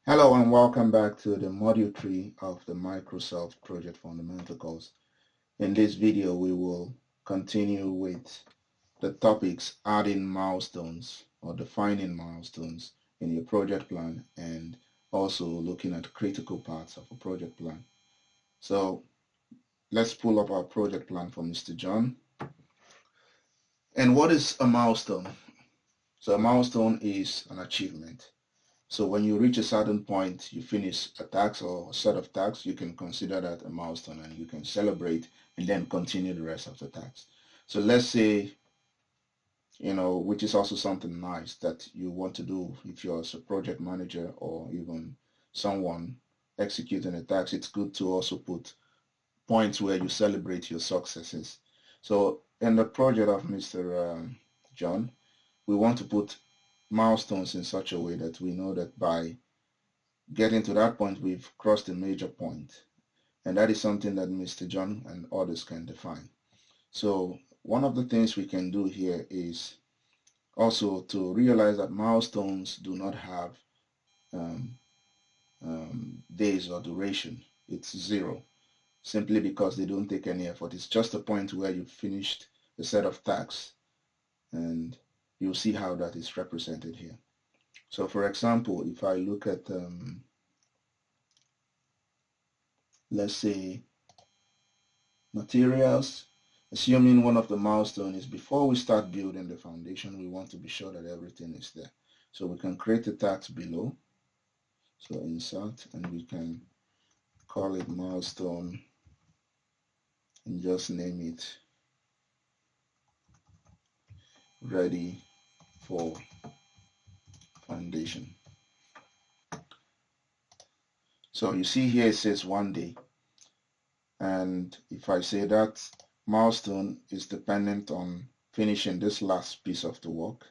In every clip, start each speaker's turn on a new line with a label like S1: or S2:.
S1: Hello and welcome back to the Module 3 of the Microsoft Project Fundamental course. In this video we will continue with the topics adding milestones or defining milestones in your project plan and also looking at critical parts of a project plan. So let's pull up our project plan for Mr. John. And what is a milestone? So a milestone is an achievement. So when you reach a certain point, you finish a task or a set of tasks, you can consider that a milestone and you can celebrate and then continue the rest of the tasks. So let's say, which is also something nice that you want to do if you're a project manager or even someone executing a task, it's good to also put points where you celebrate your successes. So in the project of Mr. John, we want to put milestones in such a way that we know that by getting to that point, we've crossed a major point. And that is something that Mr. John and others can define. So one of the things we can do here is also to realize that milestones do not have days or duration. It's zero, simply because they don't take any effort. It's just a point where you've finished a set of tasks, and you'll see how that is represented here. So for example, if I look at let's say materials, assuming one of the milestones is before we start building the foundation, we want to be sure that everything is there. So we can create a task below. So insert, and we can call it milestone and just name it ready for foundation. So you see here it says 1 day. And if I say that milestone is dependent on finishing this last piece of the work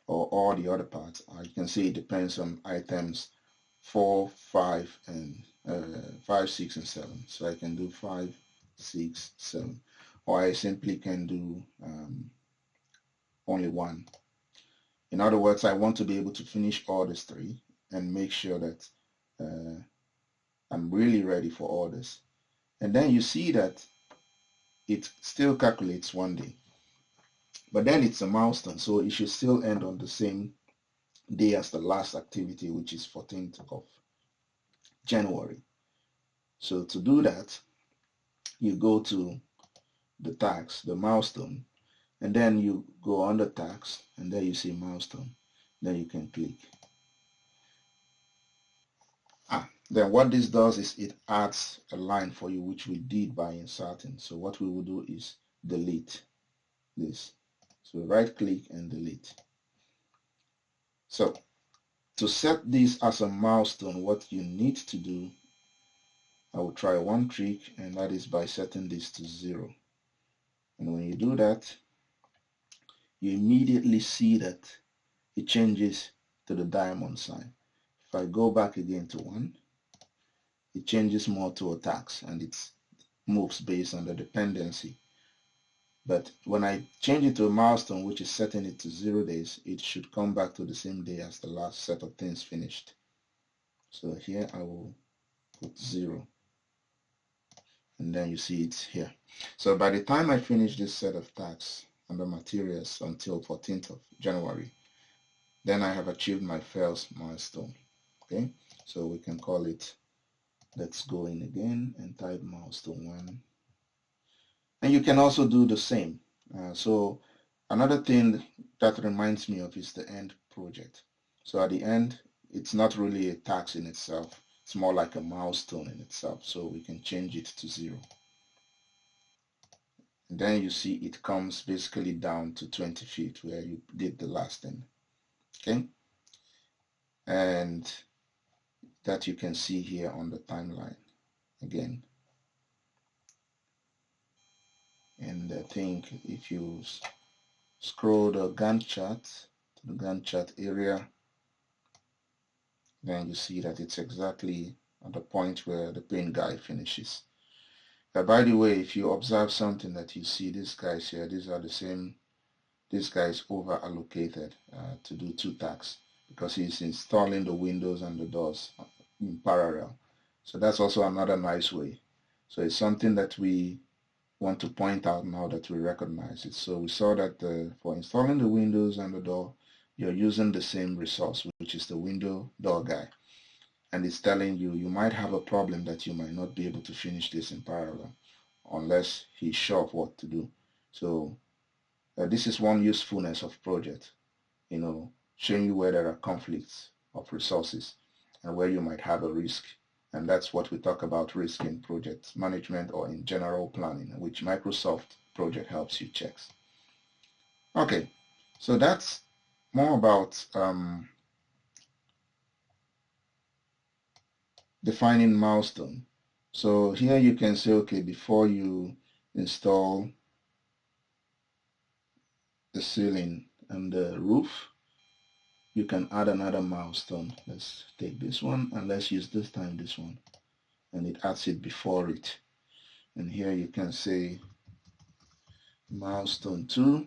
S1: or all the other parts, you can see it depends on items 4, 5, and 5, 6, and 7. So I can do 5, 6, 7, or I simply can do only 1. In other words, I want to be able to finish all these 3 and make sure that I'm really ready for all this. And then you see that it still calculates 1 day. But then it's a milestone, so it should still end on the same day as the last activity, which is 14th of January. So to do that, you go to the task, the milestone, and then you go under task, and there you see milestone. Then you can click. Then what this does is it adds a line for you, which we did by inserting. So what we will do is delete this. So right click and delete. So to set this as a milestone, what you need to do, I will try one trick, and that is by setting this to 0. And when you do that, you immediately see that it changes to the diamond sign. If I go back again to 1, it changes more to a task, and it moves based on the dependency. But when I change it to a milestone, which is setting it to 0 days, it should come back to the same day as the last set of things finished. So here I will put 0. And then you see it's here. So by the time I finish this set of tasks under materials until 14th of January, then I have achieved my first milestone. Okay, so we can call it, let's go in again and type milestone 1. And you can also do the same. So another thing that reminds me of is the end project. So at the end, it's not really a task in itself. It's more like a milestone in itself. So we can change it to 0. And then you see it comes basically down to 20 feet where you did the last thing. Okay. And that you can see here on the timeline again. And I think if you scroll the Gantt chart to the Gantt chart area, then you see that it's exactly at the point where the paint guy finishes. By the way, if you observe something that you see, these guys here, these are the same, this guy is over allocated to do 2 tasks because he's installing the windows and the doors in parallel. So that's also another nice way. So it's something that we want to point out now that we recognize it. So we saw that for installing the windows and the door, you're using the same resource, which is the window door guy. And it's telling you might have a problem that you might not be able to finish this in parallel unless he's sure of what to do. So this is one usefulness of project, showing you where there are conflicts of resources and where you might have a risk. And that's what we talk about risk in project management or in general planning, which Microsoft project helps you check. Okay, so that's more about defining milestone. So here you can say, okay, before you install the ceiling and the roof, you can add another milestone. Let's take this one and let's use this time this one, and it adds it before it. And here you can say milestone 2,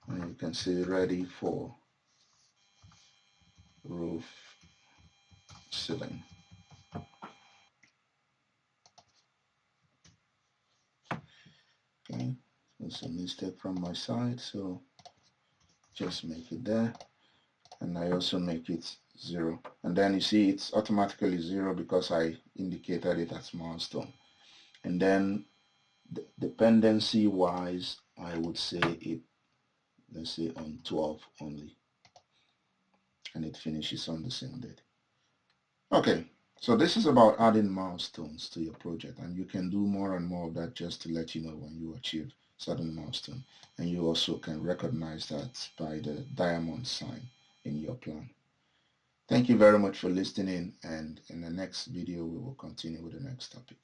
S1: and you can say ready for roof ceiling. Okay, there's a mistake from my side, so just make it there, and I also make it 0, and then you see it's automatically 0 because I indicated it as milestone. And then dependency wise, I would say it, let's say on 12 only, and it finishes on the same date. Okay, so this is about adding milestones to your project, and you can do more and more of that just to let you know when you achieve certain milestone. And you also can recognize that by the diamond sign in your plan. Thank you very much for listening, and in the next video we will continue with the next topic.